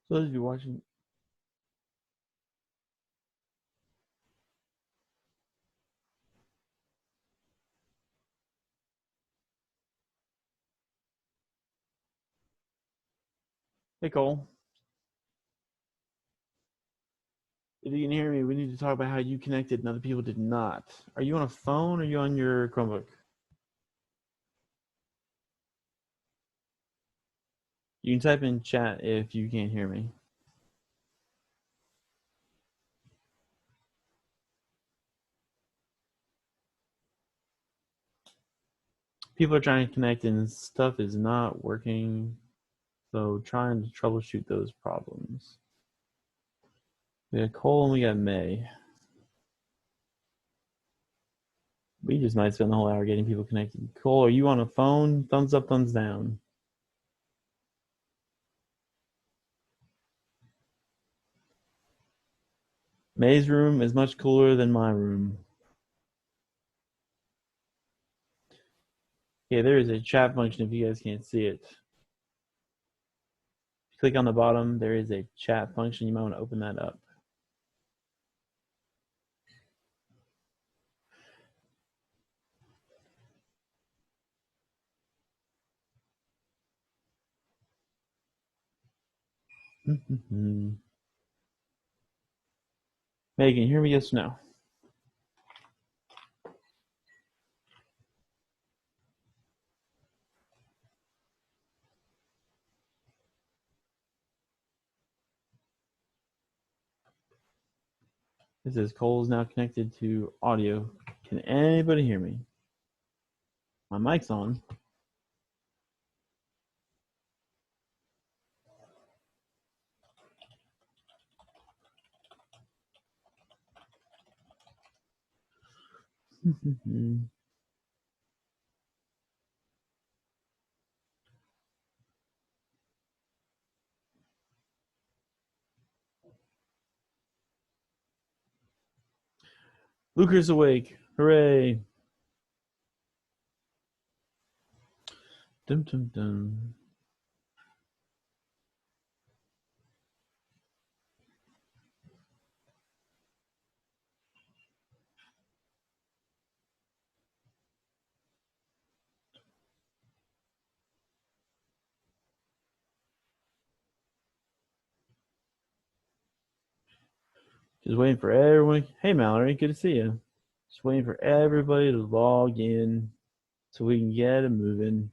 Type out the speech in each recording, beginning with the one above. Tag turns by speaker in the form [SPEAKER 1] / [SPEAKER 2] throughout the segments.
[SPEAKER 1] So those of you watching, hey Cole, if you can hear me, we need to talk about how you connected and other people did not. Are you on a phone or are you on your Chromebook? You can type in chat if you can't hear me. People are trying to connect and stuff is not working. So trying to troubleshoot those problems. We got Cole and we got May. We just might spend the whole hour getting people connected. Cole, are you on a phone? Thumbs up, thumbs down. May's room is much cooler than my room. Okay, there is a chat function if you guys can't see it. Click on the bottom, there is a chat function. You might want to open that up. May, can you hear me? Yes or no? It says Cole is now connected to audio. Can anybody hear me? My mic's on. Luker's awake. Hooray. Dum dum dum. Just waiting for everyone. Hey, Mallory, good to see you. Just waiting for everybody to log in so we can get it moving.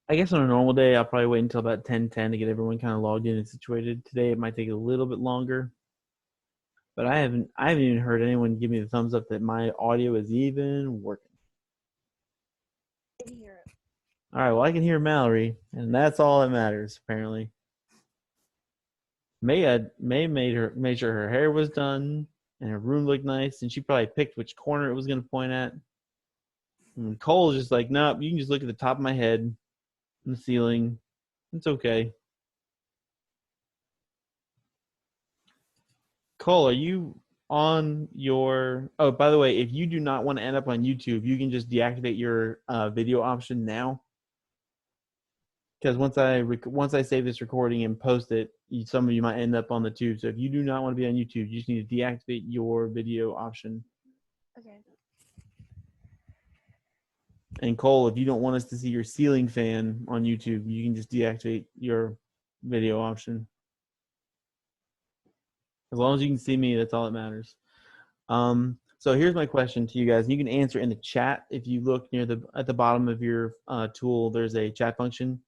[SPEAKER 1] I guess on a normal day, I'll probably wait until about 10:10 to get everyone kind of logged in and situated. Today, it might take a little bit longer, but I haven't even heard anyone give me the thumbs up that my audio is even working.
[SPEAKER 2] I can hear it.
[SPEAKER 1] All right, well, I can hear Mallory, and that's all that matters, apparently. May made sure her hair was done and her room looked nice, and she probably picked which corner it was going to point at. And Cole's just like, nope, you can just look at the top of my head and the ceiling. It's okay. Cole, are you on your? Oh, by the way, if you do not want to end up on YouTube, you can just deactivate your video option now. Because once I save this recording and post it, some of you might end up on the tube. So if you do not want to be on YouTube, you just need to deactivate your video option.
[SPEAKER 2] Okay.
[SPEAKER 1] And Cole, if you don't want us to see your ceiling fan on YouTube, you can just deactivate your video option. As long as you can see me, that's all that matters. So here's my question to you guys. You can answer in the chat. If you look at the bottom of your tool, there's a chat function.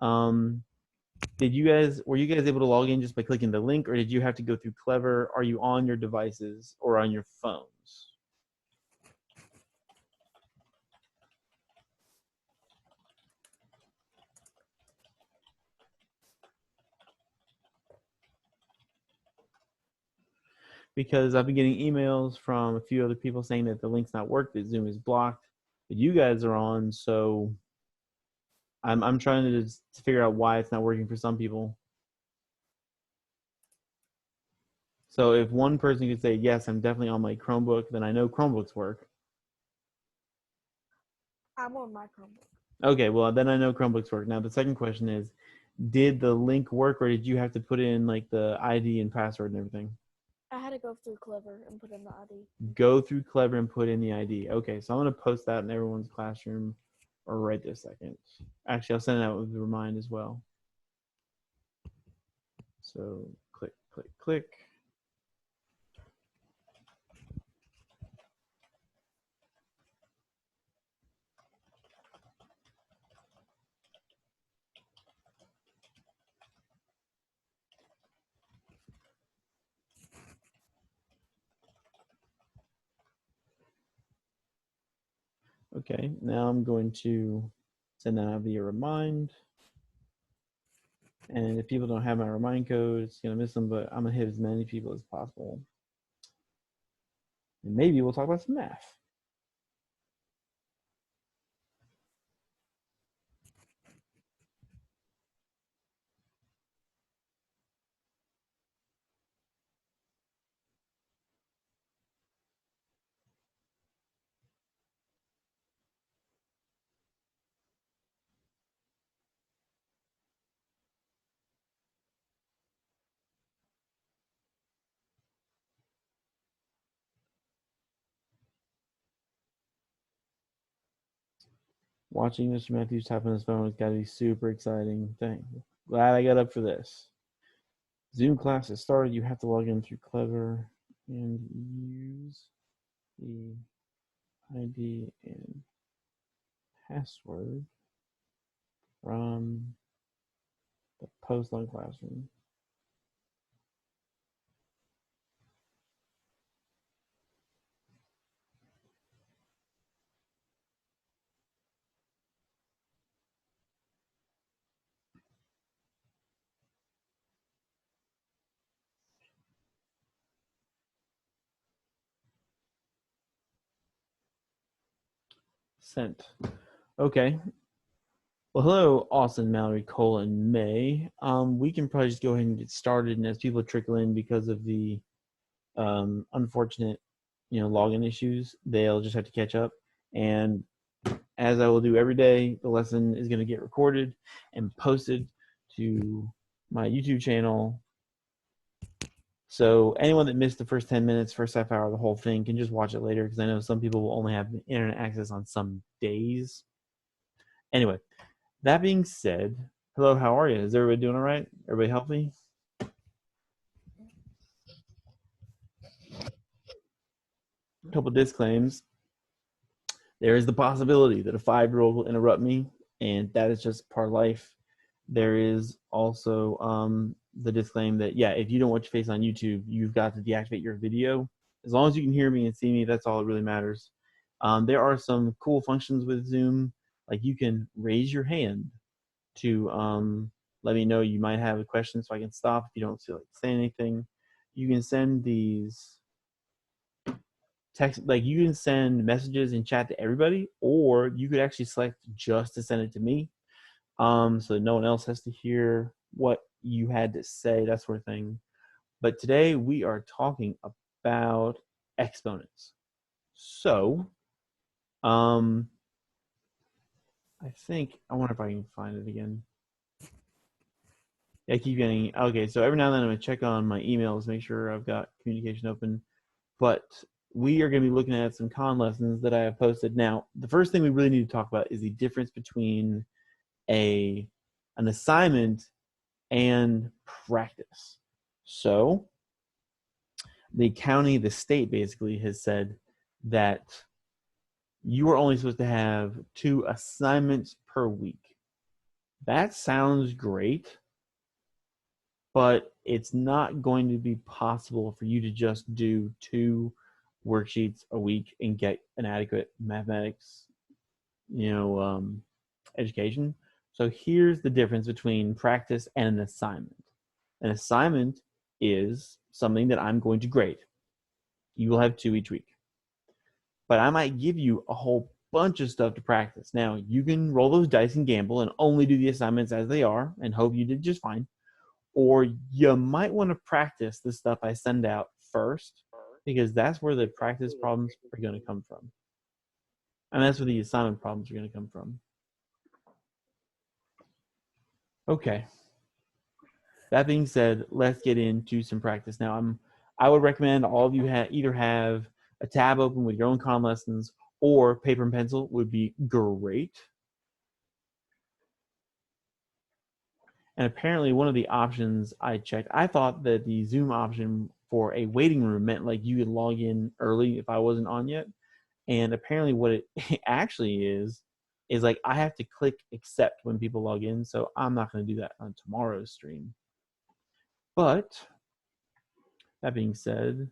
[SPEAKER 1] Were you guys able to log in just by clicking the link, or did you have to go through Clever? Are you on your devices or on your phones? Because I've been getting emails from a few other people saying that the link's not worked, that Zoom is blocked, but you guys are on, so I'm trying to figure out why it's not working for some people. So if one person could say, yes, I'm definitely on my Chromebook, then I know Chromebooks work.
[SPEAKER 2] I'm on my Chromebook.
[SPEAKER 1] Okay, well, then I know Chromebooks work. Now, the second question is, Did the link work, or did you have to put in like the ID and password and everything?
[SPEAKER 2] I had to go through Clever and put in the ID.
[SPEAKER 1] Go through Clever and put in the ID. Okay, so I'm gonna post that in everyone's classroom or right this second. Actually, I'll send it out with a remind as well. So click, click, click. Okay, now I'm going to send that out via remind. And if people don't have my remind code, it's gonna miss them, but I'm gonna hit as many people as possible. And maybe we'll talk about some math. Watching Mr. Matthews type on his phone has got to be super exciting thing. Glad I got up for this. Zoom class has started. You have to log in through Clever and use the ID and password from the post on classroom. Sent. Okay. Well, hello, Austin, Mallory, Cole, and May. We can probably just go ahead and get started. And as people trickle in because of the unfortunate, login issues, they'll just have to catch up. And as I will do every day, the lesson is going to get recorded and posted to my YouTube channel. So anyone that missed the first 10 minutes, first half hour, the whole thing can just watch it later, because I know some people will only have internet access on some days. Anyway, that being said, hello, how are you? Is everybody doing all right? Everybody healthy? A couple disclaims. There is the possibility that a 5-year-old will interrupt me, and that is just part of life. There is also the disclaimer that, yeah, if you don't watch your face on YouTube, you've got to deactivate your video. As long as you can hear me and see me, that's all that really matters. There are some cool functions with Zoom, like you can raise your hand to let me know you might have a question so I can stop if you don't feel like saying anything. You can send these text, like you can send messages in chat to everybody, or you could actually select just to send it to me, so no one else has to hear what you had to say, that sort of thing. But today we are talking about exponents. So I wonder if I can find it again. I keep getting, okay, so every now and then I'm going to check on my emails, make sure I've got communication open. But we are going to be looking at some con lessons that I have posted. Now, the first thing we really need to talk about is the difference between an assignment and practice. So the state basically has said that you are only supposed to have 2 assignments per week. That sounds great, but it's not going to be possible for you to just do 2 worksheets a week and get an adequate mathematics, education. So here's the difference between practice and an assignment. An assignment is something that I'm going to grade. You will have 2 each week. But I might give you a whole bunch of stuff to practice. Now, you can roll those dice and gamble and only do the assignments as they are and hope you did just fine. Or you might want to practice the stuff I send out first, because that's where the practice problems are going to come from. And that's where the assignment problems are going to come from. Okay. That being said, let's get into some practice now. I would recommend all of you either have a tab open with your own con lessons, or paper and pencil would be great. And apparently one of the options I checked, I thought that the Zoom option for a waiting room meant like you could log in early if I wasn't on yet. And apparently what it actually is like I have to click accept when people log in. So I'm not going to do that on tomorrow's stream. But that being said,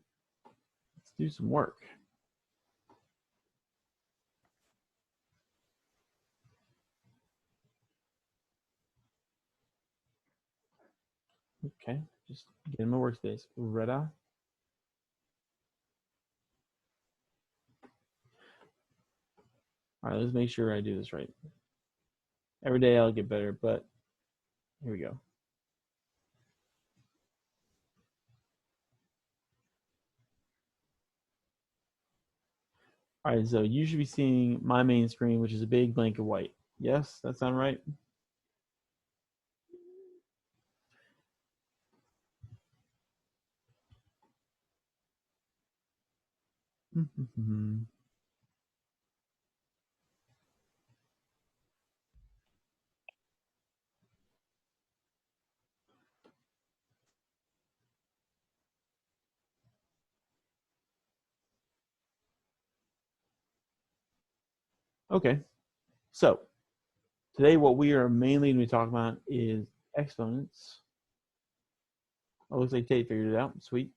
[SPEAKER 1] let's do some work. Okay, just get in my workspace. Ready? All right, let's make sure I do this right. Every day I'll get better, but here we go. All right, so you should be seeing my main screen, which is a big blank of white. Yes, that sound right? Okay, so today what we are mainly going to be talking about is exponents. Oh, looks like Tate figured it out. Sweet.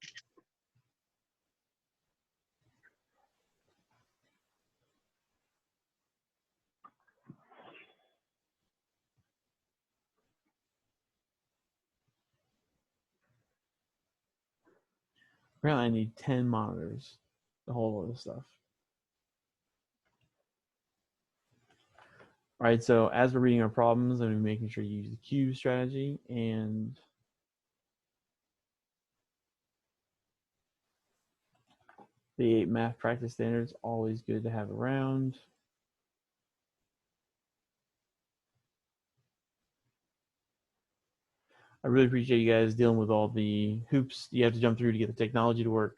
[SPEAKER 1] Apparently I need 10 monitors to hold all this stuff. All right, so as we're reading our problems, I'm going to be making sure you use the cube strategy and the 8 math practice standards, always good to have around. I really appreciate you guys dealing with all the hoops you have to jump through to get the technology to work.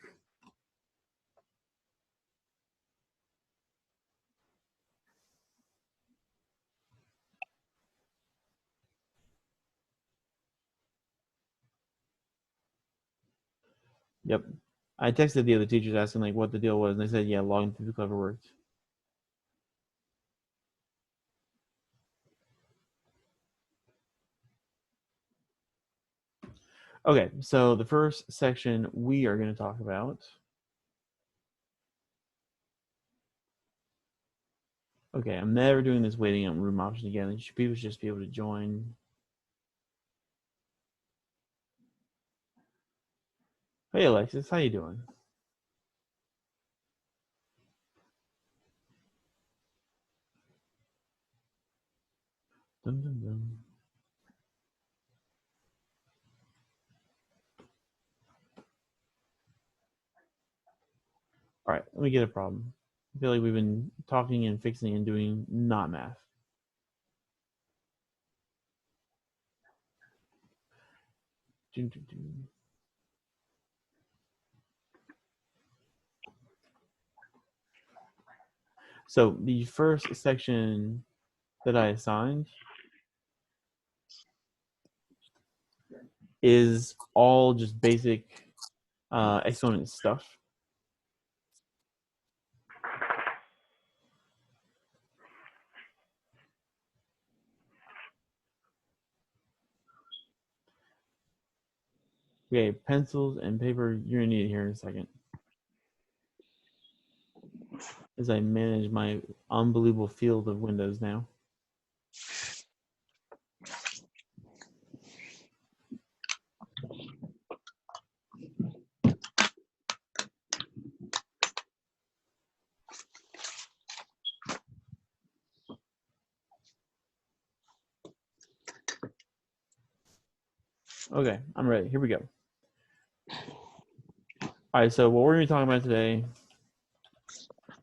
[SPEAKER 1] Yep. I texted the other teachers asking like what the deal was, and they said, yeah, logging through the Clever worked. Okay, so the first section we are going to talk about. Okay, I'm never doing this waiting on room option again. People should just be able to join. Hey Alexis, how you doing? Dum, dum, dum. All right, let me get a problem. I feel like we've been talking and fixing and doing not math. Dum, dum, dum. So the first section that I assigned is all just basic exponent stuff. Okay, pencils and paper, you're gonna need it here in a second. As I manage my unbelievable field of windows now. Okay, I'm ready. Here we go. All right, so what we're going to be talking about today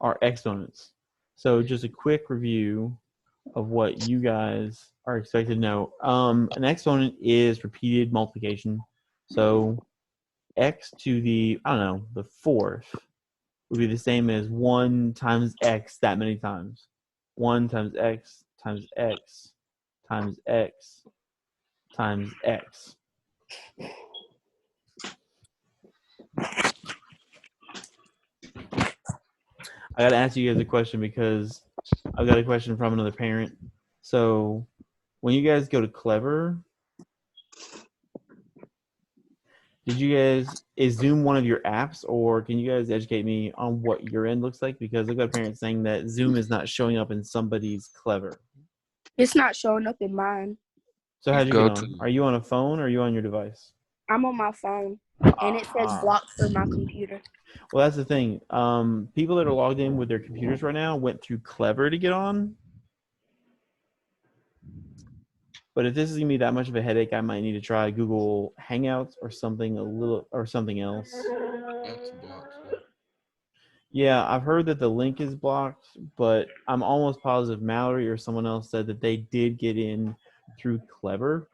[SPEAKER 1] are exponents. So just a quick review. of what you guys are expected to know. An exponent is repeated multiplication. So x to the, I don't know, the fourth would be the same as 1 times x that many times. 1 times x times x times x times x. I got to ask you guys a question because I've got a question from another parent. So when you guys go to Clever, did you guys, is Zoom one of your apps, or can you guys educate me on what your end looks like? Because I've got a parent saying that Zoom is not showing up in somebody's Clever.
[SPEAKER 3] It's not showing up in mine.
[SPEAKER 1] So how'd you get on? Are you on a phone or are you on your device?
[SPEAKER 3] I'm on my phone, and it says blocked for my computer.
[SPEAKER 1] Well, that's the thing. People that are logged in with their computers right now went through Clever to get on. But if this is gonna be that much of a headache, I might need to try Google Hangouts or something else.
[SPEAKER 4] That's blocked.
[SPEAKER 1] Yeah, I've heard that the link is blocked, but I'm almost positive Mallory or someone else said that they did get in through Clever.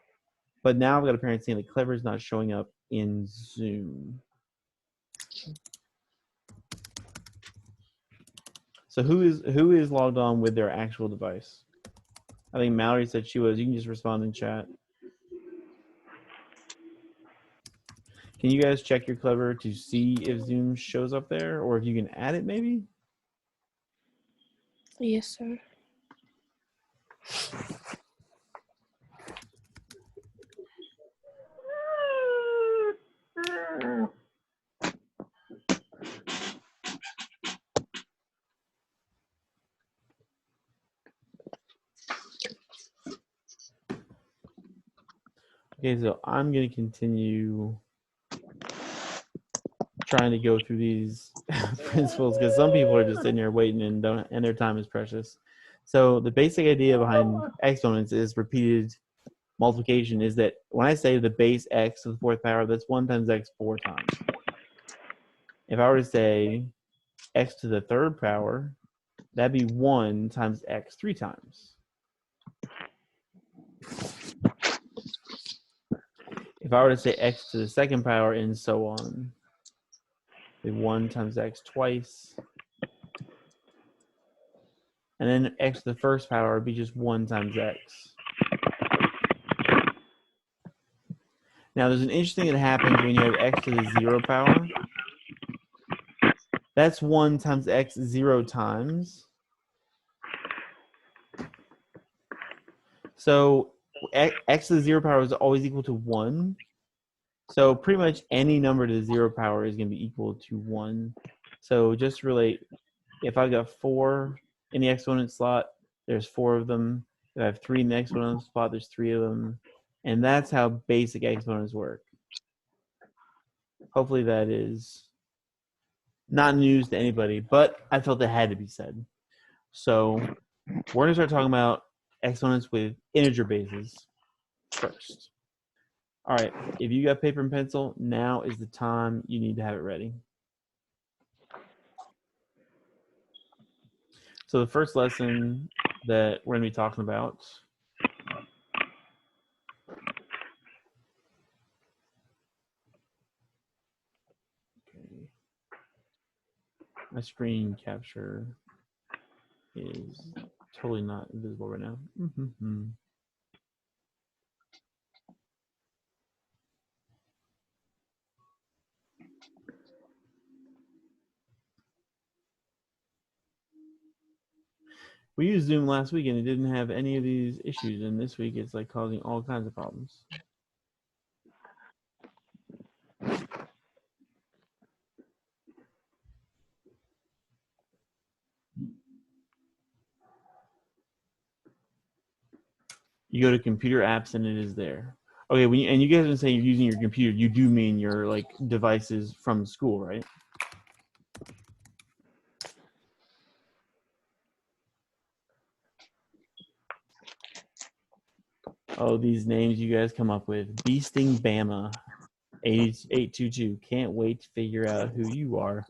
[SPEAKER 1] But now I've got a parent saying that Clever is not showing up in Zoom. So who is logged on with their actual device? I think Mallory said she was. You can just respond in chat. Can you guys check your Clever to see if Zoom shows up there, or if you can add it maybe?
[SPEAKER 3] Yes, sir.
[SPEAKER 1] Okay, so I'm going to continue trying to go through these principles because some people are just sitting there waiting and their time is precious. So the basic idea behind exponents is repeated multiplication. Is that when I say the base x to the fourth power, that's 1 times x 4 times. If I were to say x to the third power, that'd be 1 times x 3 times. If I were to say x to the second power and so on, it'd be 1 times x twice. And then x to the first power would be just 1 times x. Now, there's an interesting thing that happens when you have x to the 0 power. That's 1 times x 0 times. So x to the 0 power is always equal to 1. So pretty much any number to the 0 power is going to be equal to 1. So just relate, if I've got 4 in the exponent slot, there's 4 of them. If I have 3 in the exponent spot, there's 3 of them. And that's how basic exponents work. Hopefully that is not news to anybody, but I felt it had to be said. So we're going to start talking about exponents with integer bases first. All right, if you got paper and pencil, now is the time you need to have it ready. So the first lesson that we're going to be talking about my screen capture is totally not visible right now. We used Zoom last week and it didn't have any of these issues, and this week it's like causing all kinds of problems. You go to computer apps and it is there. Okay, and you guys are saying you're using your computer, you do mean your like devices from school, right? Oh, these names you guys come up with. Beasting Bama 8822. Can't wait to figure out who you are.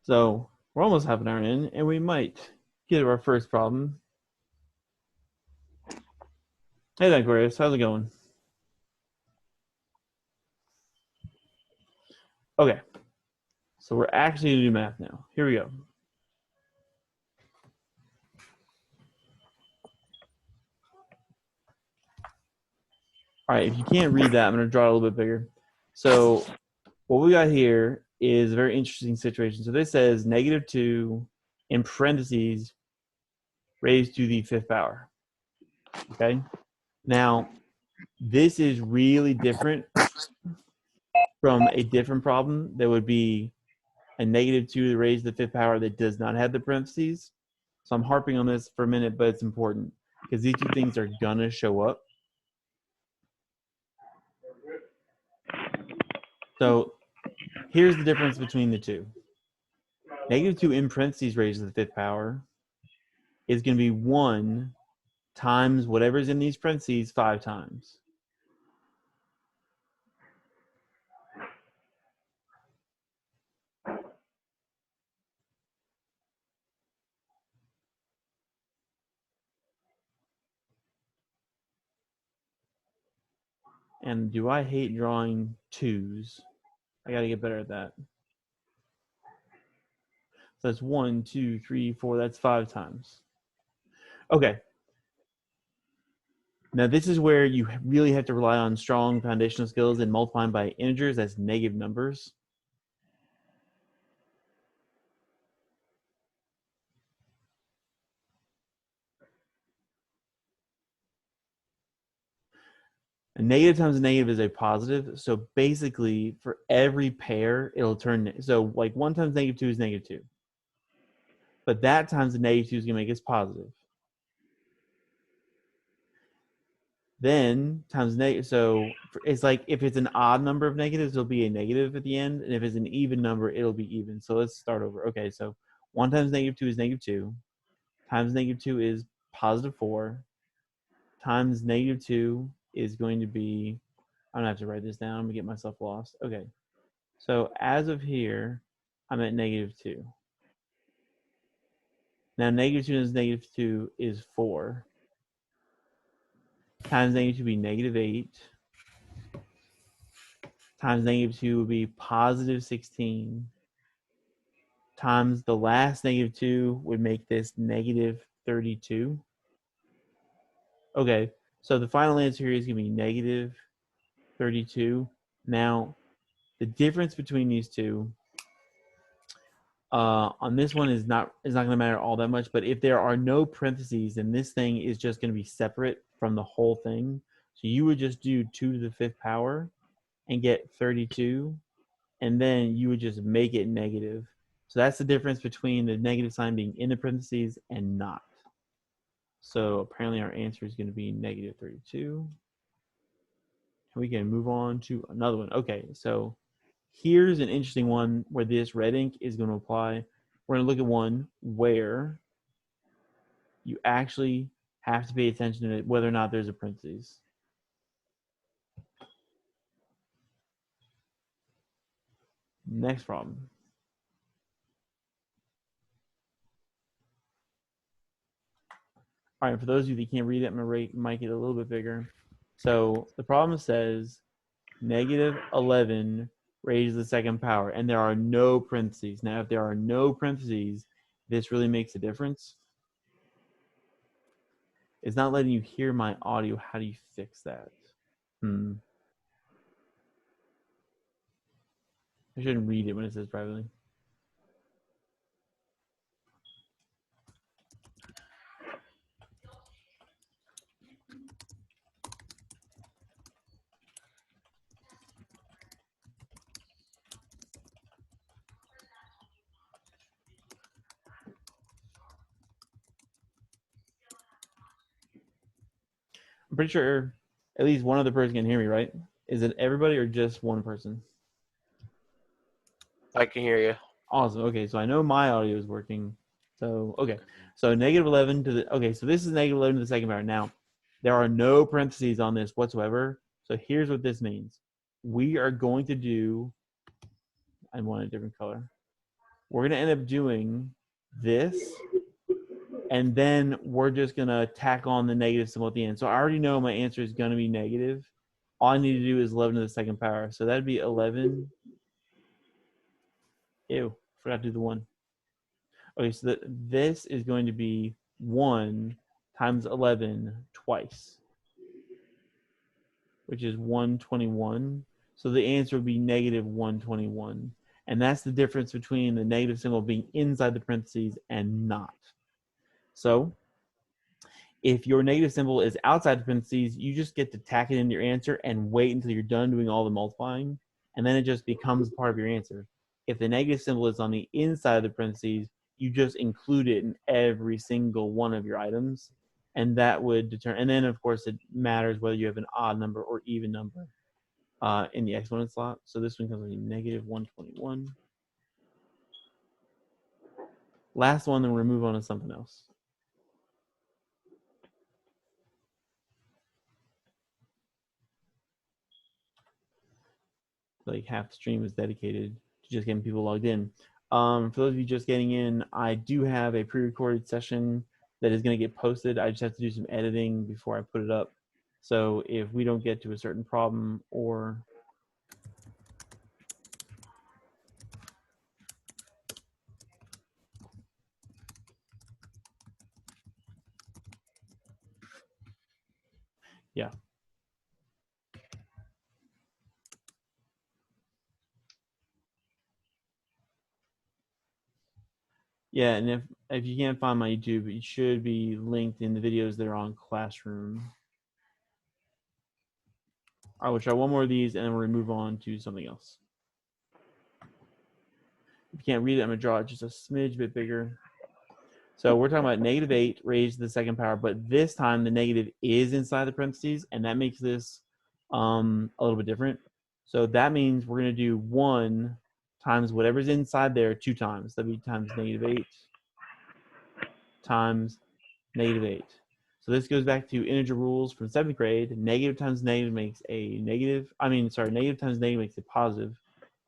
[SPEAKER 1] So we're almost half an hour in, and we might get our first problem. Hey, Aquarius, how's it going? Okay, so we're actually gonna do math now. Here we go. All right, if you can't read that, I'm gonna draw it a little bit bigger. So what we got here is a very interesting situation. So this says -2 in parentheses raised to the 5th power. Okay. Now, this is really different from a different problem that would be a -2 raised to the 5th power that does not have the parentheses. So I'm harping on this for a minute, but it's important because these two things are gonna show up. So here's the difference between the two. -2 in parentheses raised to the 5th power is going to be 1 times whatever's in these parentheses 5 times. And do I hate drawing 2's? I got to get better at that. So that's 1, 2, 3, 4. That's 5 times. Okay. Now this is where you really have to rely on strong foundational skills in multiplying by integers as negative numbers. A negative times a negative is a positive. So basically, for every pair, it'll turn. So like 1 times -2 is -2. But that times the -2 is going to make us positive. Then times negative. So it's like if it's an odd number of negatives, it'll be a negative at the end. And if it's an even number, it'll be even. So let's start over. Okay, so 1 times -2 is -2. Times -2 is +4. Times -2 is going to be, I'm going to have to write this down. I'm going to get myself lost. Okay, so as of here, I'm at -2. Now -2 times -2 is 4. Times -2 would be -8. Times -2 would be +16. Times the last -2 would make this -32. Okay, so the final answer here is going to be -32. Now, the difference between these two on this one is not going to matter all that much. But if there are no parentheses, then this thing is just going to be separate from the whole thing. So you would just do 2 to the 5th power and get 32, and then you would just make it negative. So that's the difference between the negative sign being in the parentheses and not. So apparently our answer is going to be -32. And we can move on to another one. Okay, so here's an interesting one where this red ink is going to apply. We're going to look at one where you actually have to pay attention to whether or not there's a parentheses. Next problem. All right, for those of you that can't read it, I'm going to make it a little bit bigger. So the problem says -11 raised to the 2nd power, and there are no parentheses. Now, if there are no parentheses, this really makes a difference. It's not letting you hear my audio. How do you fix that? I shouldn't read it when it says privately. pretty sure at least one other person can hear me, right? Is it everybody or just one person?
[SPEAKER 4] I can hear you.
[SPEAKER 1] Awesome. Okay, so I know my audio is working. So, okay. So negative 11 to the, okay, so this is negative 11 to the second power. Now, there are no parentheses on this whatsoever. So here's what this means. We are going to do, I want a different color. We're going to end up doing this, and then we're just going to tack on the negative symbol at the end. So I already know my answer is going to be negative. All I need to do is 11 to the second power. So that'd be 11. Ew, forgot to do the 1. Okay, so this is going to be 1 times 11 twice, which is 121. So the answer would be negative 121. And that's the difference between the negative symbol being inside the parentheses and not. So if your negative symbol is outside the parentheses, you just get to tack it into your answer and wait until you're done doing all the multiplying, and then it just becomes part of your answer. If the negative symbol is on the inside of the parentheses, you just include it in every single one of your items, and that would determine. And then, of course, it matters whether you have an odd number or even number in the exponent slot. So this one comes with negative 121. Last one, then we'll move on to something else. Like half the stream is dedicated to just getting people logged in. For those of you just getting in, I do have a pre-recorded session that is going to get posted. I just have to do some editing before I put it up. So if we don't get to a certain problem or yeah. Yeah, and if you can't find my YouTube, it should be linked in the videos that are on Classroom. I will try one more of these and then we'll move on to something else. If you can't read it, I'm going to draw it just a smidge bit bigger. So we're talking about negative 8 raised to the second power, but this time the negative is inside the parentheses, and that makes this a little bit different. So that means we're going to do 1 times whatever's inside there 2 times. That'd be times negative 8 times negative 8. So this goes back to integer rules from 7th grade. Negative times negative makes a negative. Negative times negative makes a positive,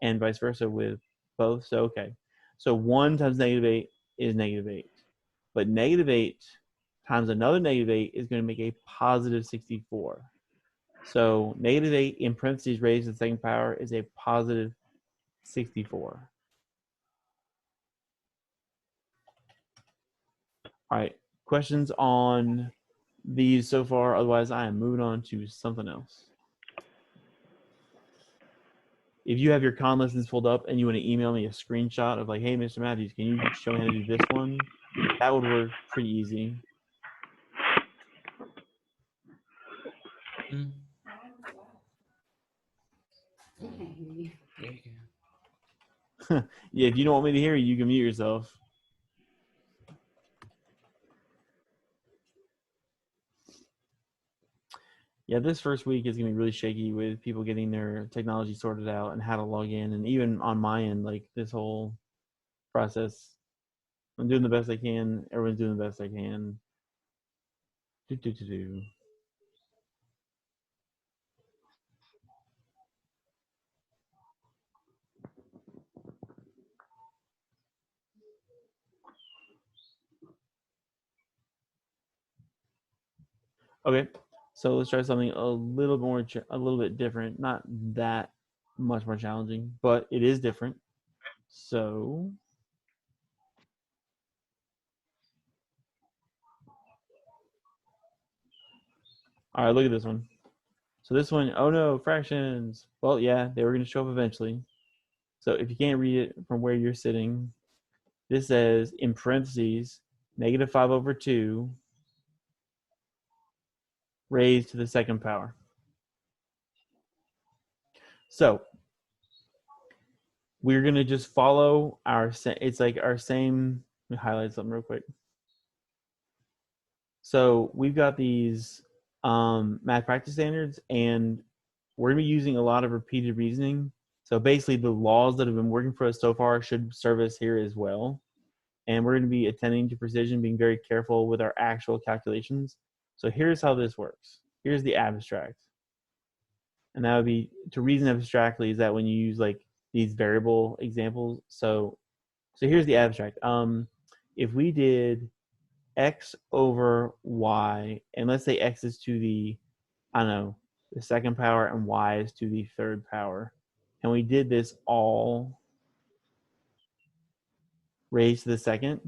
[SPEAKER 1] and vice versa with both. So, okay. So 1 times negative 8 is negative 8. But negative 8 times another negative 8 is going to make a positive 64. So negative 8 in parentheses raised to the second power is a positive 64. All right. Questions on these so far? Otherwise, I am moving on to something else. If you have your con lessons pulled up and you want to email me a screenshot of like, hey, Mr. Matthews, can you show me how to do this one? That would work pretty easy.
[SPEAKER 5] Mm.
[SPEAKER 1] Yeah, if you don't want me to hear you, you can mute yourself. Yeah, this first week is going to be really shaky with people getting their technology sorted out and how to log in. And even on my end, like this whole process, I'm doing the best I can. Everyone's doing the best I can. Okay, so let's try something a little bit different. Not that much more challenging, but it is different. So, all right, look at this one. So this one, oh no, fractions. Well, yeah, they were going to show up eventually. So if you can't read it from where you're sitting, this says in parentheses, negative 5 over 2 raised to the second power. So we're going to just follow it's like our same, let me highlight something real quick. So we've got these math practice standards, and we're going to be using a lot of repeated reasoning. So basically, the laws that have been working for us so far should serve us here as well. And we're going to be attending to precision, being very careful with our actual calculations. So here's how this works. Here's the abstract. And that would be, to reason abstractly, is that when you use like these variable examples. So here's the abstract. If we did x over y, and let's say x is to the, I don't know, the second power, and y is to the third power, and we did this all raised to the second,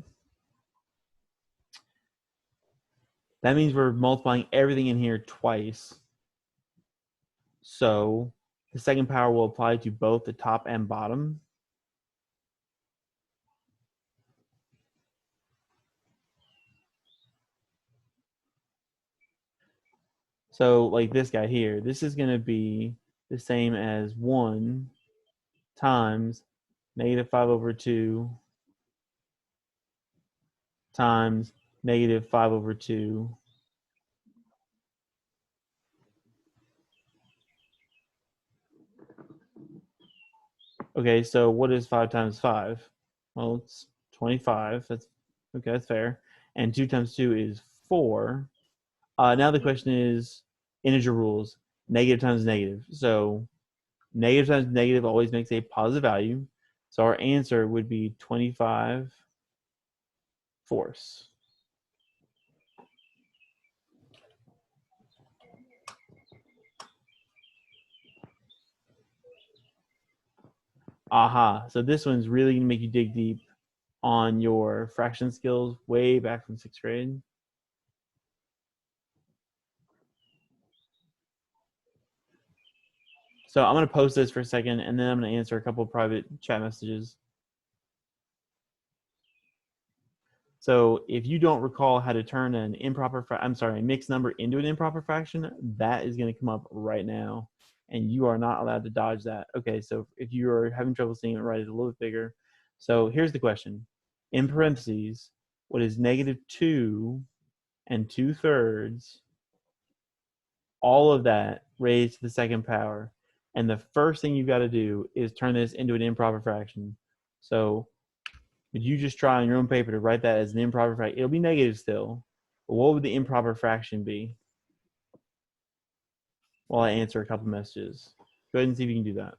[SPEAKER 1] that means we're multiplying everything in here twice. So the second power will apply to both the top and bottom. So like this guy here, this is going to be the same as 1 times negative 5 over 2 times negative 5 over 2. Okay, so what is 5 times 5? Well, it's 25. That's okay, that's fair. And 2 times 2 is 4. Now the question is integer rules. Negative times negative. So negative times negative always makes a positive value. So our answer would be 25 fourths. Aha. So this one's really going to make you dig deep on your fraction skills way back from 6th grade. So I'm going to post this for a second, and then I'm going to answer a couple private chat messages. So if you don't recall how to turn an a mixed number into an improper fraction, that is going to come up right now, and you are not allowed to dodge that. Okay, so if you are having trouble seeing it, write it a little bit bigger. So here's the question. In parentheses, what is negative 2 and 2/3, all of that raised to the second power. And the first thing you've got to do is turn this into an improper fraction. So would you just try on your own paper to write that as an improper fraction? It'll be negative still, but what would the improper fraction be? While I answer a couple messages. Go ahead and see if you can do that.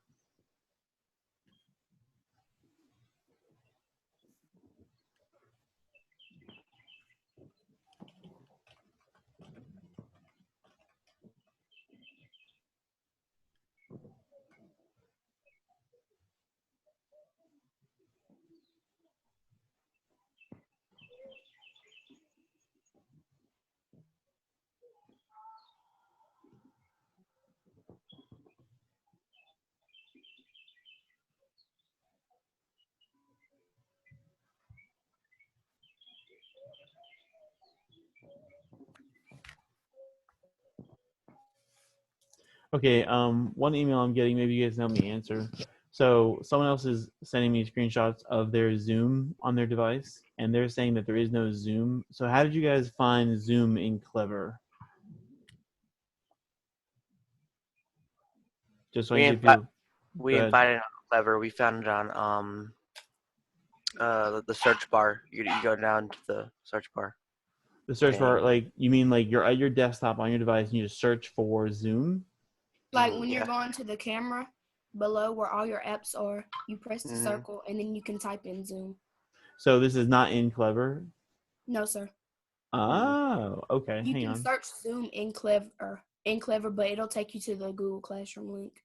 [SPEAKER 1] Okay, one email I'm getting, maybe you guys can help me answer. So someone else is sending me screenshots of their Zoom on their device, and they're saying that there is no Zoom. So how did you guys find Zoom in Clever? Just so I can give you.
[SPEAKER 4] We invited on Clever. We found it on the search bar. You go down to the search bar.
[SPEAKER 1] The search bar, like you mean like you're at your desktop on your device and you just search for Zoom?
[SPEAKER 3] Like when you're going to the camera below where all your apps are, you press the circle and then you can type in Zoom.
[SPEAKER 1] So this is not in Clever?
[SPEAKER 3] No, sir.
[SPEAKER 1] Oh, okay.
[SPEAKER 3] You
[SPEAKER 1] Hang
[SPEAKER 3] can
[SPEAKER 1] on.
[SPEAKER 3] search Zoom in Clever, but it'll take you to the Google Classroom link.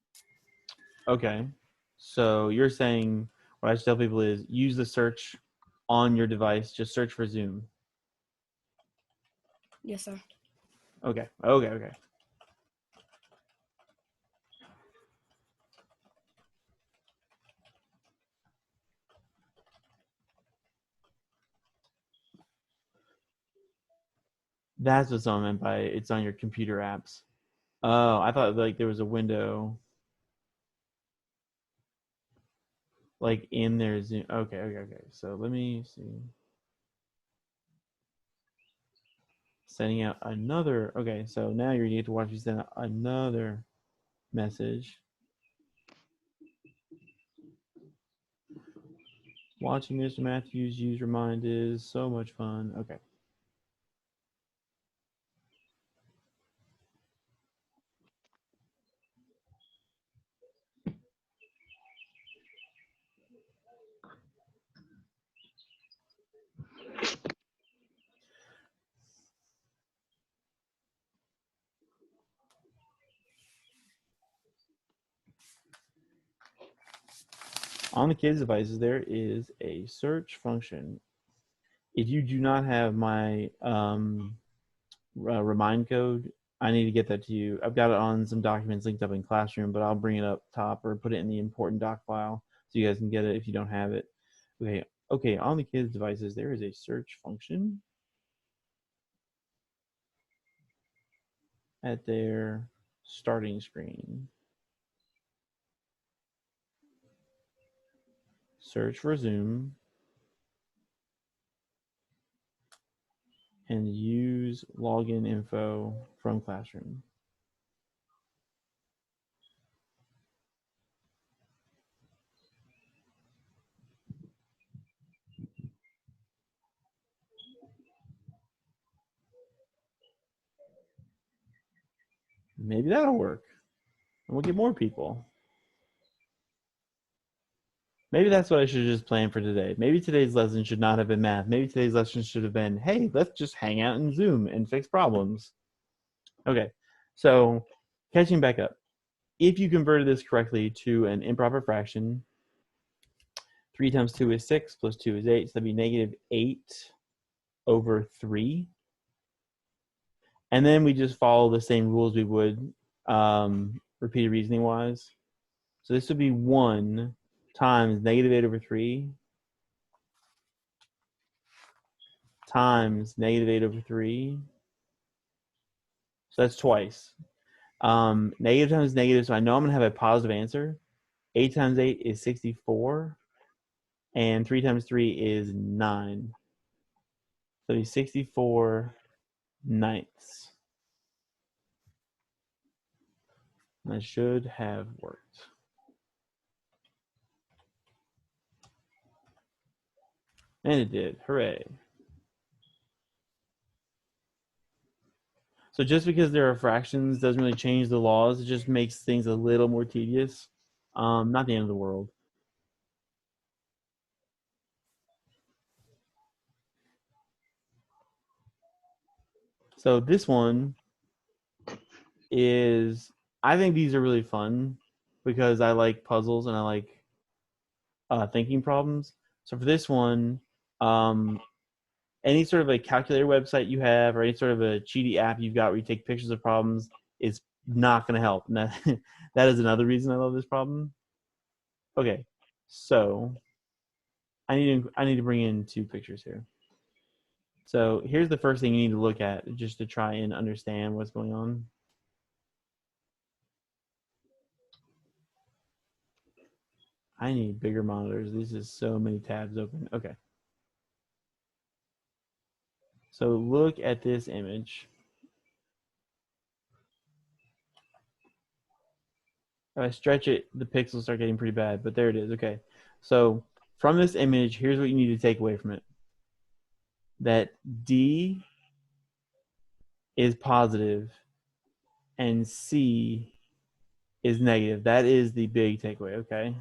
[SPEAKER 1] Okay. So you're saying what I should tell people is use the search on your device. Just search for Zoom.
[SPEAKER 3] Yes, sir.
[SPEAKER 1] Okay. That's what someone meant by it's on your computer apps. Oh, I thought like there was a window like in their Zoom. Okay. So let me see. sending out another. Okay, so now you're gonna get to watch me send out another message. Watching Mr. Matthews use remind is so much fun. Okay. On the kids' devices, there is a search function. If you do not have my remind code, I need to get that to you. I've got it on some documents linked up in Classroom, but I'll bring it up top or put it in the important doc file so you guys can get it if you don't have it. Okay, on the kids' devices, there is a search function at their starting screen. Search for Zoom and use login info from Classroom. Maybe that'll work. And we'll get more people. Maybe that's what I should have just planned for today. Maybe today's lesson should not have been math. Maybe today's lesson should have been, hey, let's just hang out in Zoom and fix problems. Okay, so catching back up. If you converted this correctly to an improper fraction, 3 times 2 is 6, plus 2 is 8, so that'd be negative 8 over 3. And then we just follow the same rules we would repeated reasoning wise. So this would be 1 times negative 8 over 3 times negative 8 over 3. So that's twice. Negative times negative, so I know I'm going to have a positive answer. 8 times 8 is 64. And 3 times 3 is 9. So it'd be 64 ninths. That should have worked. And it did. Hooray. So just because there are fractions doesn't really change the laws. It just makes things a little more tedious. Not the end of the world. So this one is, I think these are really fun because I like puzzles and I like thinking problems. So for this one, any sort of a calculator website you have or any sort of a cheaty app you've got where you take pictures of problems is not going to help. And that is another reason I love this problem. Okay, so I need to bring in 2 pictures here. So here's the first thing you need to look at just to try and understand what's going on. I need bigger monitors. This is so many tabs open. Okay. So look at this image. If I stretch it, the pixels start getting pretty bad, but there it is. Okay. So from this image, here's what you need to take away from it. That D is positive and C is negative. That is the big takeaway, okay?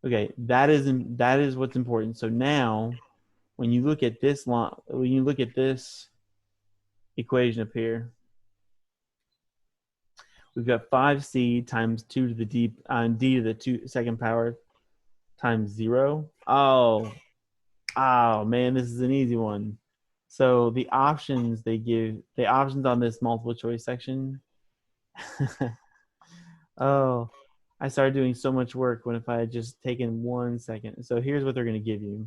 [SPEAKER 1] Okay, that is what's important. So now when you look at this equation up here, we've got 5c times 2 to the d to the second power times 0. Oh man, this is an easy one. So the options on this multiple choice section. Oh, I started doing so much work when if I had just taken 1 second. So here's what they're going to give you.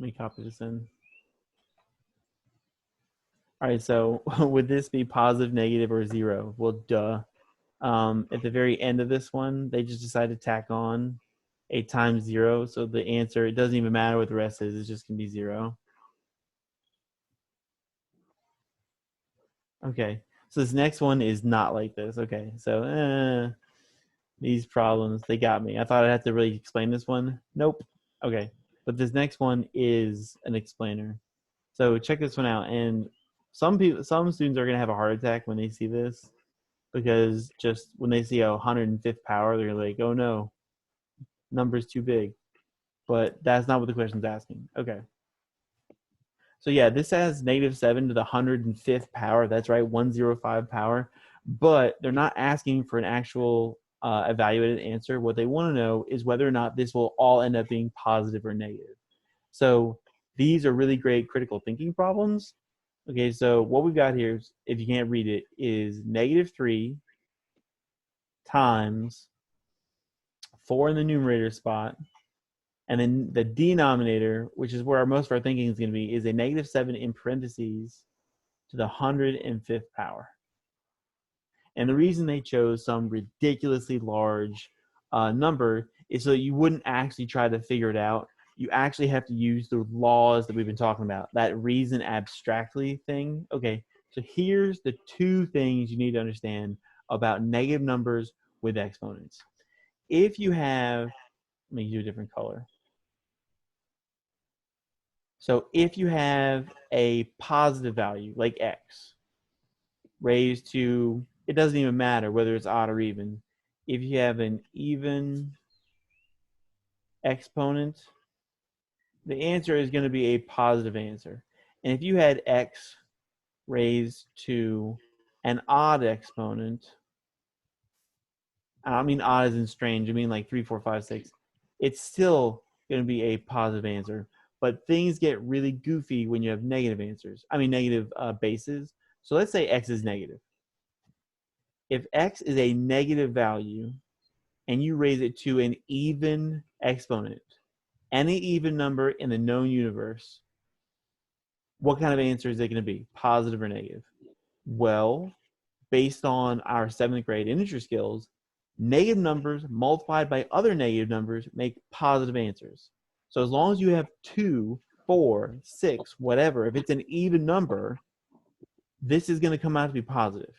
[SPEAKER 1] Let me copy this in. All right, so would this be positive, negative, or 0? Well, duh. at the very end of this one, they just decided to tack on a times 0. So the answer, it doesn't even matter what the rest is. It's just going to be 0. Okay. So this next one is not like this. Okay. So these problems, they got me. I thought I'd have to really explain this one. Nope. Okay. But this next one is an explainer. So check this one out. And some students are going to have a heart attack when they see this, because just when they see a 105th power, they're like, oh no, number's too big. But that's not what the question's asking. Okay. So yeah, this has -7 to the 105th power. That's right, 105 power. But they're not asking for an actual evaluated answer. What they want to know is whether or not this will all end up being positive or negative. So these are really great critical thinking problems. Okay, so what we've got here, is, if you can't read it, is -3 times 4 in the numerator spot, and then the denominator, which is where most of our thinking is going to be, is a -7 in parentheses to the 105th power. And the reason they chose some ridiculously large number is so that you wouldn't actually try to figure it out. You actually have to use the laws that we've been talking about, that reason abstractly thing. Okay, so here's the two things you need to understand about negative numbers with exponents. If you have, let me do a different color. So if you have a positive value like x raised to, it doesn't even matter whether it's odd or even. If you have an even exponent, the answer is going to be a positive answer. And if you had x raised to an odd exponent, I don't mean odd as in strange, I mean like 3, 4, 5, 6, it's still going to be a positive answer. But things get really goofy when you have negative answers. I mean, negative bases. So let's say x is negative. If x is a negative value and you raise it to an even exponent, any even number in the known universe, what kind of answer is it going to be? Positive or negative? Well, based on our 7th grade integer skills, negative numbers multiplied by other negative numbers make positive answers. So as long as you have 2, 4, 6, whatever, if it's an even number, this is going to come out to be positive.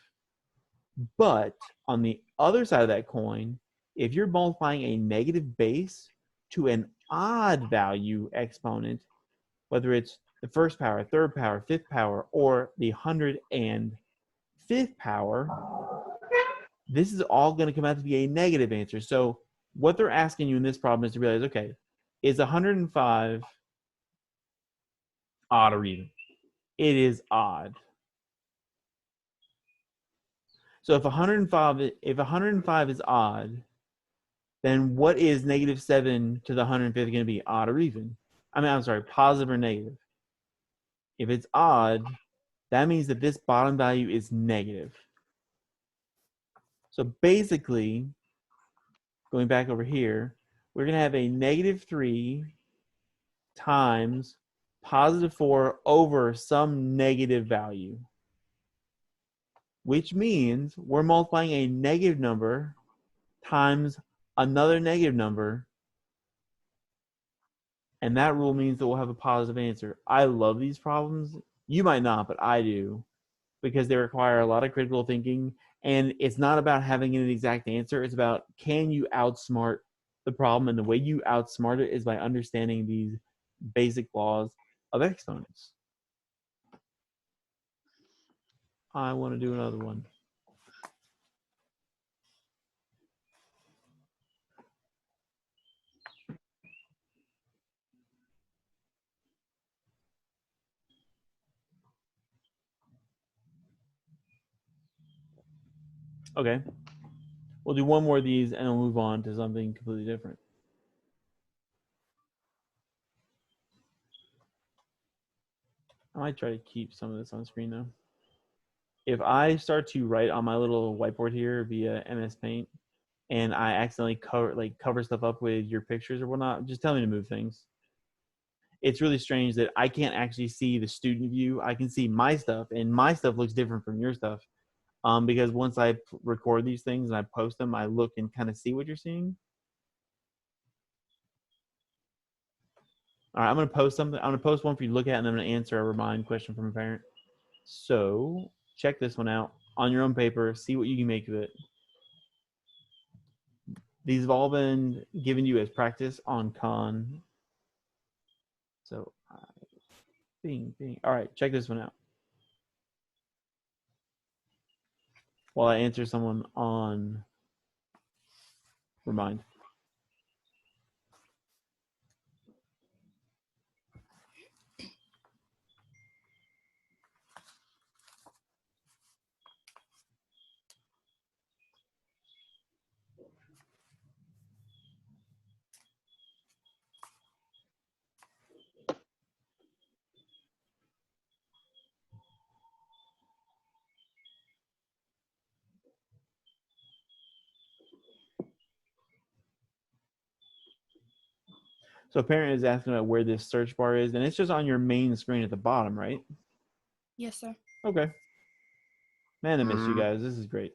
[SPEAKER 1] But on the other side of that coin, if you're multiplying a negative base to an odd value exponent, whether it's the first power, third power, fifth power, or the 105th power, this is all going to come out to be a negative answer. So what they're asking you in this problem is to realize, okay, is 105 odd or even? It is odd. So if 105 is odd, then what is -7 to the 105th going to be, odd or even? I'm sorry, positive or negative? If it's odd, that means that this bottom value is negative. So basically, going back over here, we're going to have a -3 times +4 over some negative value, which means we're multiplying a negative number times another negative number, and that rule means that we'll have a positive answer. I love these problems. You might not, but I do, because they require a lot of critical thinking, and it's not about having an exact answer. It's about, can you outsmart the problem, and the way you outsmart it is by understanding these basic laws of exponents. I want to do another one. Okay. We'll do one more of these and we'll move on to something completely different. I might try to keep some of this on screen though. If I start to write on my little whiteboard here via MS Paint and I accidentally cover stuff up with your pictures or whatnot, just tell me to move things. It's really strange that I can't actually see the student view. I can see my stuff, and my stuff looks different from your stuff. because once I record these things and I post them, I look and kind of see what you're seeing. All right, I'm going to post something. I'm going to post one for you to look at, and then I'm going to answer a remind question from a parent. So check this one out on your own paper. See what you can make of it. These have all been given you as practice on Khan. So, bing. All right, check this one out. While I answer someone on remind. So a parent is asking about where this search bar is, and it's just on your main screen at the bottom, right?
[SPEAKER 3] Yes, sir.
[SPEAKER 1] Okay. Man, I miss you guys. This is great.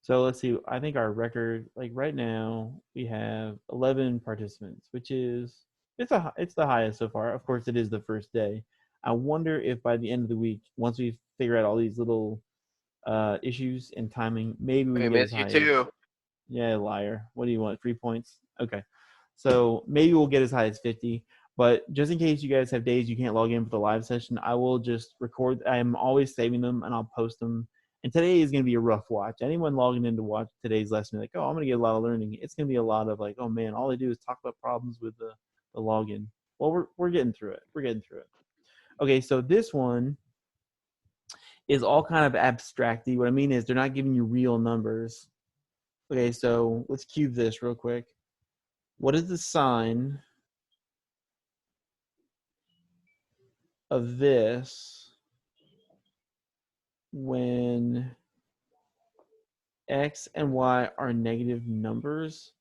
[SPEAKER 1] So let's see. I think our record, like right now, we have 11 participants, which is it's the highest so far. Of course, it is the first day. I wonder if by the end of the week, once we figure out all these little issues and timing, maybe we
[SPEAKER 4] We
[SPEAKER 1] can get
[SPEAKER 4] miss
[SPEAKER 1] as
[SPEAKER 4] you
[SPEAKER 1] high
[SPEAKER 4] too.
[SPEAKER 1] as yeah, liar. What do you want? 3 points? Okay. So maybe we'll get as high as 50. But just in case you guys have days you can't log in for the live session, I will just record. I'm always saving them and I'll post them. And today is going to be a rough watch. Anyone logging in to watch today's lesson, like, oh, I'm going to get a lot of learning. It's going to be a lot of like, oh man, all they do is talk about problems with the login. Well, we're getting through it. We're getting through it. Okay, so this one is all kind of abstracty. What I mean is they're not giving you real numbers. Okay, so let's cube this real quick. What is the sign of this when x and y are negative numbers?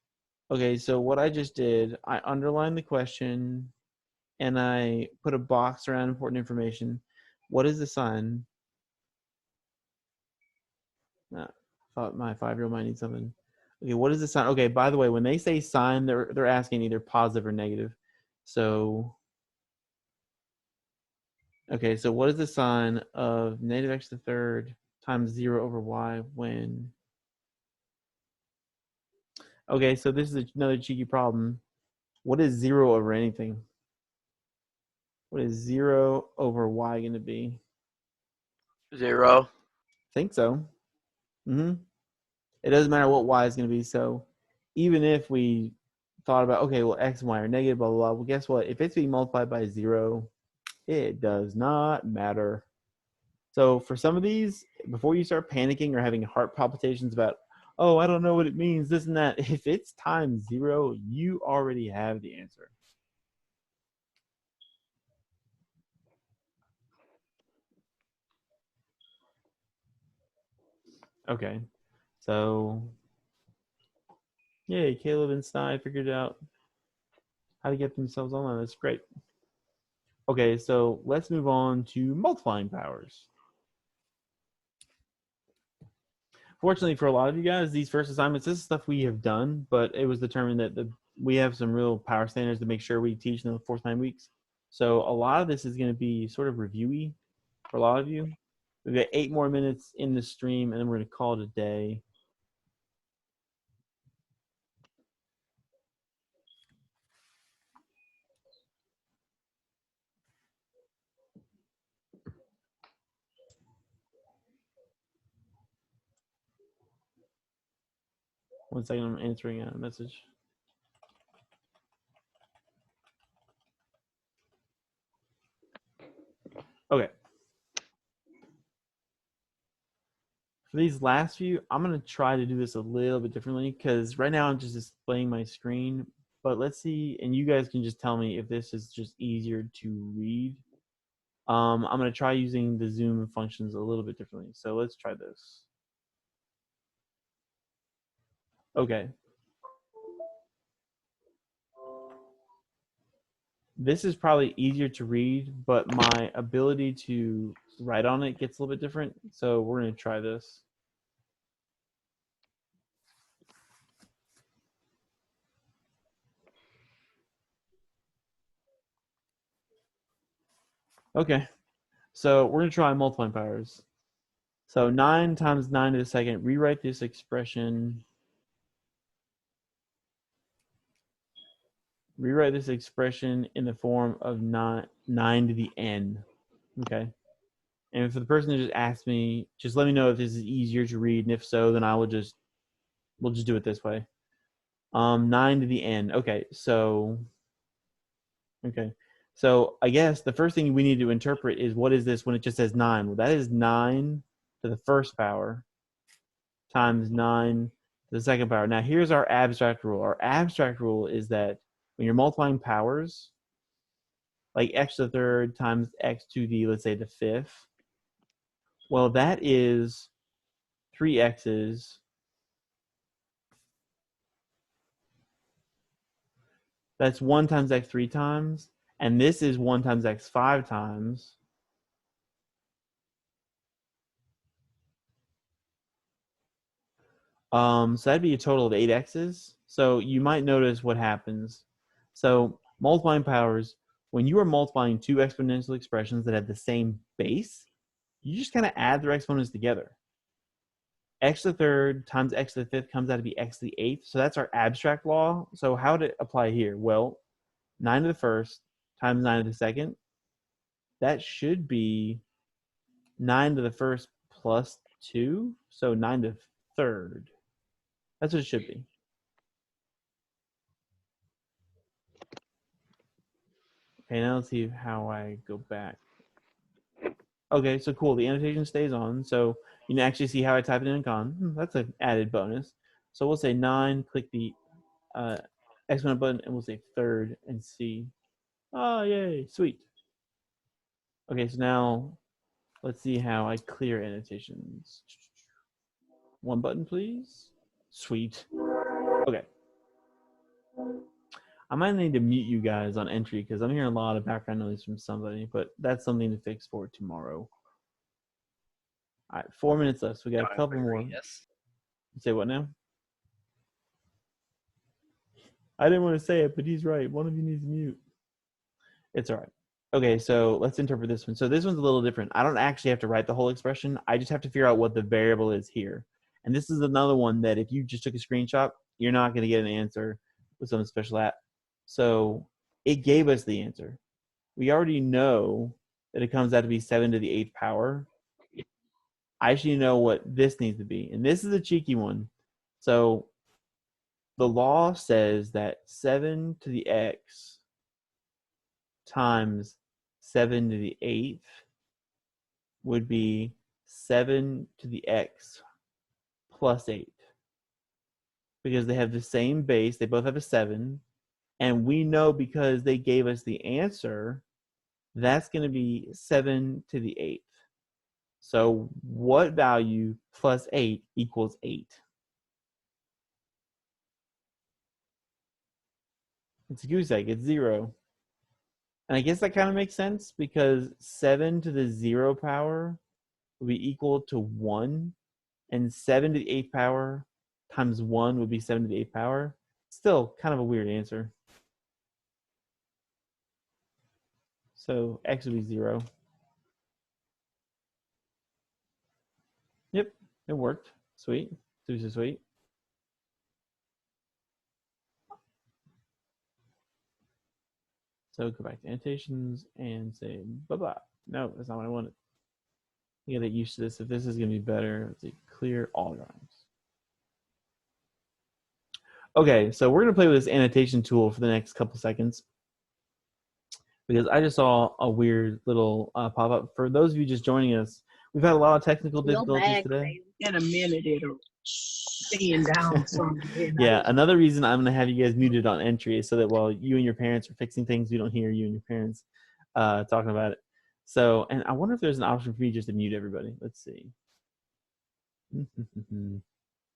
[SPEAKER 1] Okay, so what I just did, I underlined the question and I put a box around important information. What is the sign? I thought my 5-year-old might need something. Okay, what is the sign? Okay, by the way, when they say sign, they're asking either positive or negative. So okay, so what is the sign of negative x to the third times 0 over y when... Okay, so this is another cheeky problem. What is 0 over anything? What is 0 over y going to be?
[SPEAKER 4] 0.
[SPEAKER 1] Think so. It doesn't matter what y is going to be. So even if we thought about, okay, well, x and y are negative, blah, blah, blah. Well, guess what? If it's being multiplied by 0, it does not matter. So for some of these, before you start panicking or having heart palpitations about, oh, I don't know what it means, this and that, if it's times 0, you already have the answer. Okay, so yay, Caleb and Sny figured out how to get themselves online. That's great. Okay, so let's move on to multiplying powers. Fortunately for a lot of you guys, these first assignments, this is stuff we have done, but it was determined that we have some real power standards to make sure we teach in the 4 to 9 weeks. So a lot of this is going to be sort of reviewy for a lot of you. We've got 8 more minutes in the stream, and then we're going to call it a day. One second, I'm answering a message. Okay. For these last few, I'm going to try to do this a little bit differently because right now I'm just displaying my screen. But let's see, and you guys can just tell me if this is just easier to read. I'm going to try using the Zoom functions a little bit differently. So let's try this. Okay. This is probably easier to read, but my ability to write on it gets a little bit different. So we're going to try this. Okay, so we're going to try multiplying powers. So 9 times 9 to the second, rewrite this expression. Rewrite this expression in the form of 9 to the n. Okay. And for the person that just asked me, just let me know if this is easier to read, and if so, then we'll just do it this way. 9 to the n. Okay, so I guess the first thing we need to interpret is, what is this when it just says 9? Well, that is 9 to the first power times 9 to the second power. Now, here's our abstract rule. Our abstract rule is that when you're multiplying powers, like x to the third times x to the, let's say, the fifth, well, that is 3 x's. That's 1 times x 3 times, and this is 1 times x 5 times. So that'd be a total of 8 x's. So you might notice what happens. So multiplying powers, when you are multiplying two exponential expressions that have the same base, you just kind of add their exponents together. X to the third times x to the fifth comes out to be x to the eighth. So that's our abstract law. So how did it apply here? Well, 9 to the first times 9 to the second, that should be 9 to the first plus 2. So 9 to the third. That's what it should be. Okay, now let's see how I go back. Okay, so cool. The annotation stays on. So you can actually see how I type it in con. That's an added bonus. So we'll say 9, click the exponent button, and we'll say third and C. Oh, yay, sweet. Okay, so now let's see how I clear annotations. One button, please. Sweet. Okay. I might need to mute you guys on entry because I'm hearing a lot of background noise from somebody, but that's something to fix for tomorrow. All right, 4 minutes left. So we got a couple more.
[SPEAKER 4] Yes.
[SPEAKER 1] Say what now? I didn't want to say it, but he's right. One of you needs to mute. It's all right. Okay, so let's interpret this one. So this one's a little different. I don't actually have to write the whole expression. I just have to figure out what the variable is here. And this is another one that if you just took a screenshot, you're not going to get an answer with some special app. So it gave us the answer. We already know that it comes out to be 7 to the 8th power. I actually know what this needs to be. And this is a cheeky one. So the law says that 7 to the x times 7 to the 8th would be 7 to the x plus 8. Because they have the same base, they both have a 7. And we know because they gave us the answer, that's going to be 7 to the 8th. So what value plus 8 equals 8? It's a goose egg. It's 0. And I guess that kind of makes sense because 7 to the 0 power would be equal to 1. And 7 to the 8th power times 1 would be 7 to the 8th power. Still kind of a weird answer. So x would be 0. Yep, it worked. Sweet. Super sweet. So go back to annotations and say bye-bye. No, that's not what I wanted. You gotta get used to this. If this is gonna be better, let's see, clear all drawings. Okay, so we're gonna play with this annotation tool for the next couple seconds because I just saw a weird little pop-up. For those of you just joining us, we've had a lot of technical difficulties today.
[SPEAKER 5] In a minute, it'll stand down some.
[SPEAKER 1] Yeah, another reason I'm gonna have you guys muted on entry is so that while you and your parents are fixing things, we don't hear you and your parents talking about it. So, and I wonder if there's an option for me just to mute everybody. Let's see.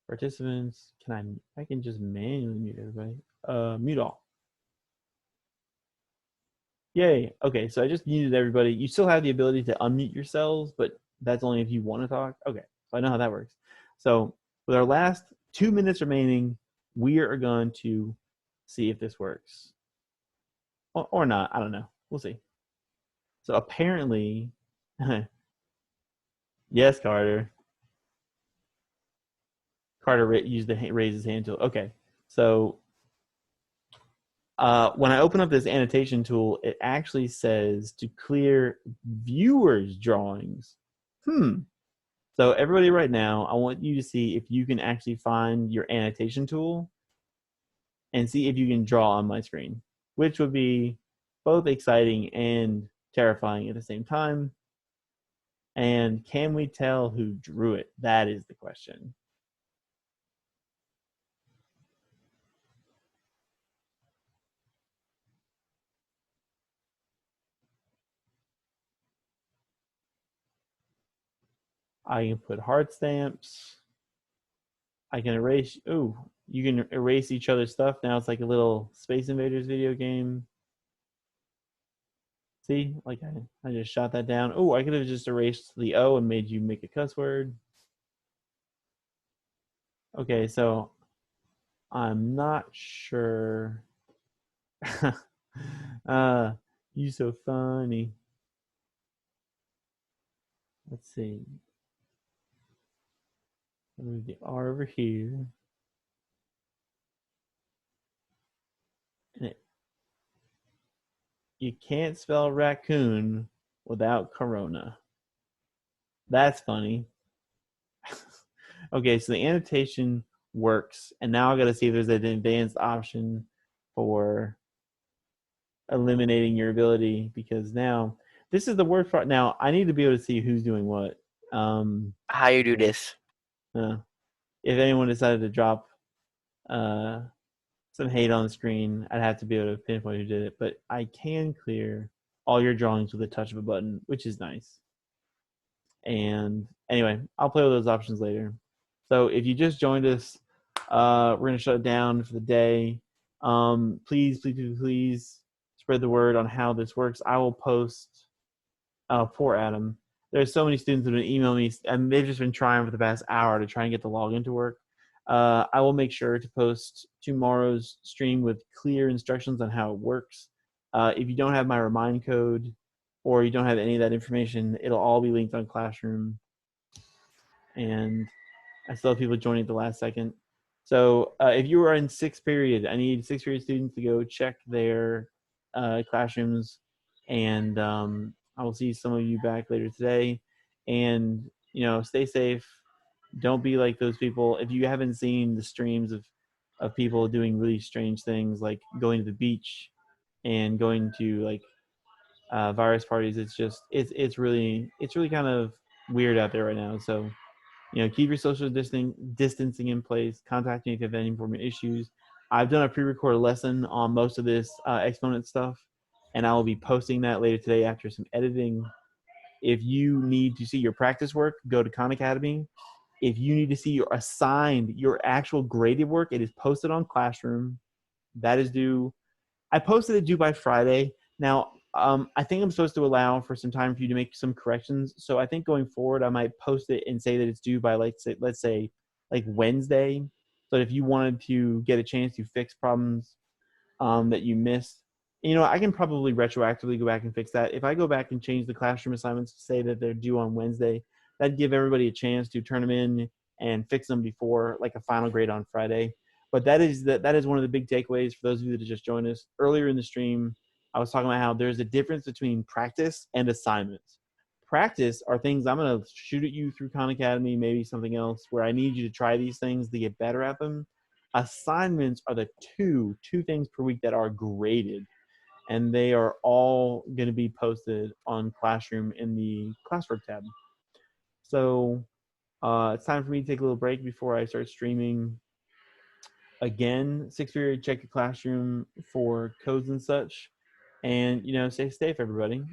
[SPEAKER 1] Participants, I can just manually mute everybody. Mute all. Yay. Okay, so I just muted everybody. You still have the ability to unmute yourselves, but that's only if you want to talk. Okay, so I know how that works. So with our last 2 minutes remaining, we are going to see if this works. Or not. I don't know. We'll see. So apparently, yes, Carter. Carter used the raise his hand tool. Okay, so when I open up this annotation tool, it actually says to clear viewers' drawings. So everybody right now, I want you to see if you can actually find your annotation tool and see if you can draw on my screen, which would be both exciting and terrifying at the same time. And can we tell who drew it? That is the question. I can put heart stamps. I can erase. Ooh, you can erase each other's stuff. Now it's like a little Space Invaders video game. See, like I just shot that down. Oh, I could have just erased the O and made you make a cuss word. Okay, so I'm not sure. uh, you so funny. Let's see. Move the R over here. And you can't spell raccoon without corona. That's funny. Okay, so the annotation works, and now I got to see if there's an advanced option for eliminating your ability, because now this is the worst part. Now I need to be able to see who's doing what.
[SPEAKER 4] How you do this?
[SPEAKER 1] If anyone decided to drop some hate on the screen, I'd have to be able to pinpoint who did it. But I can clear all your drawings with a touch of a button, which is nice. And anyway, I'll play with those options later. So if you just joined us, we're going to shut it down for the day. Please spread the word on how this works. I will post. Poor Adam. There's so many students that have been emailing me, and they've just been trying for the past hour to try and get the login to work. I will make sure to post tomorrow's stream with clear instructions on how it works. If you don't have my remind code or you don't have any of that information, it'll all be linked on Classroom. And I still have people joining at the last second. So if you are in sixth period, I need sixth period students to go check their classrooms, and I will see some of you back later today. And stay safe. Don't be like those people. If you haven't seen the streams of people doing really strange things, like going to the beach and going to like virus parties, it's really kind of weird out there right now. So keep your social distancing in place. Contact me if you have any important issues. I've done a pre-recorded lesson on most of this exponent stuff, and I will be posting that later today after some editing. If you need to see your practice work, go to Khan Academy. If you need to see your actual graded work, it is posted on Classroom. That is due. I posted it due by Friday. Now, I think I'm supposed to allow for some time for you to make some corrections. So I think going forward, I might post it and say that it's due by let's say like Wednesday. So if you wanted to get a chance to fix problems that you missed, I can probably retroactively go back and fix that. If I go back and change the classroom assignments to say that they're due on Wednesday, that'd give everybody a chance to turn them in and fix them before like a final grade on Friday. But that is one of the big takeaways for those of you that just joined us. Earlier in the stream, I was talking about how there's a difference between practice and assignments. Practice are things I'm going to shoot at you through Khan Academy, maybe something else, where I need you to try these things to get better at them. Assignments are the two things per week that are graded, and they are all going to be posted on Classroom in the classwork tab. So it's time for me to take a little break before I start streaming again. Sixth period, check your Classroom for codes and such, and stay safe, everybody.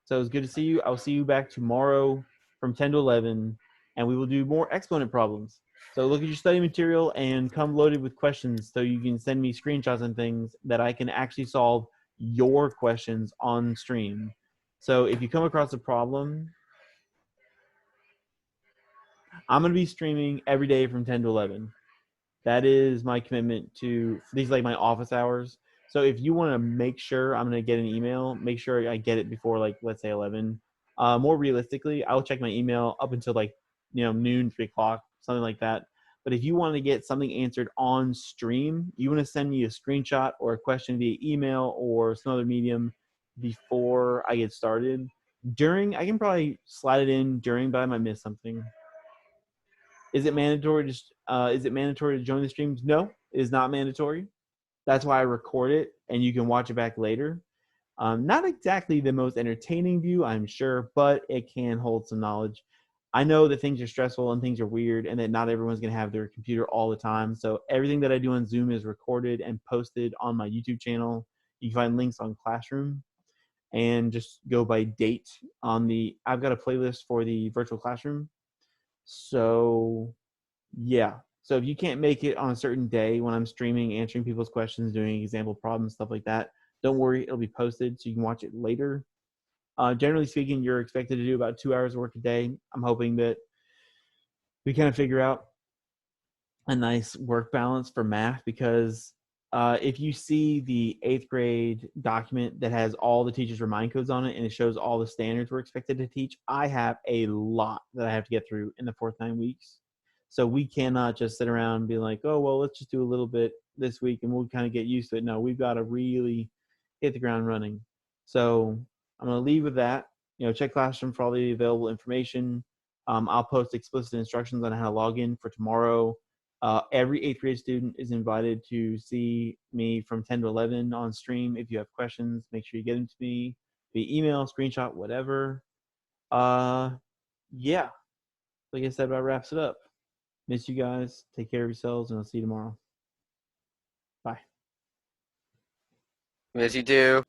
[SPEAKER 1] So it's good to see you. I'll see you back tomorrow from 10 to 11, and we will do more exponent problems. So look at your study material and come loaded with questions so you can send me screenshots and things that I can actually solve your questions on stream. So if you come across a problem, I'm going to be streaming every day from 10 to 11. That is my commitment to these, like my office hours. So if you want to make sure I'm going to get an email, make sure I get it before, like, let's say 11. More realistically, I'll check my email up until like, noon, 3 o'clock, something like that. But if you want to get something answered on stream, you want to send me a screenshot or a question via email or some other medium before I get started. I can probably slide it in during, but I might miss something. Is it mandatory to join the streams? No, it is not mandatory. That's why I record it, and you can watch it back later. Not exactly the most entertaining view, I'm sure, but it can hold some knowledge. I know that things are stressful and things are weird, and that not everyone's going to have their computer all the time. So everything that I do on Zoom is recorded and posted on my YouTube channel. You can find links on Classroom, and just go by date I've got a playlist for the virtual classroom. So yeah. So if you can't make it on a certain day when I'm streaming, answering people's questions, doing example problems, stuff like that, don't worry, it'll be posted so you can watch it later. Generally speaking, you're expected to do about 2 hours of work a day. I'm hoping that we kind of figure out a nice work balance for math, because if you see the 8th grade document that has all the teachers' remind codes on it and it shows all the standards we're expected to teach, I have a lot that I have to get through in the 4th 9 weeks. So we cannot just sit around and be like, oh, well, let's just do a little bit this week and we'll kind of get used to it. No, we've got to really hit the ground running. So I'm going to leave with that. Check Classroom for all the available information. I'll post explicit instructions on how to log in for tomorrow. Every 8th grade student is invited to see me from 10 to 11 on stream. If you have questions, make sure you get them to me via email, screenshot, whatever. Yeah, like I said, that wraps it up. Miss you guys. Take care of yourselves, and I'll see you tomorrow. Bye.
[SPEAKER 4] Miss you too.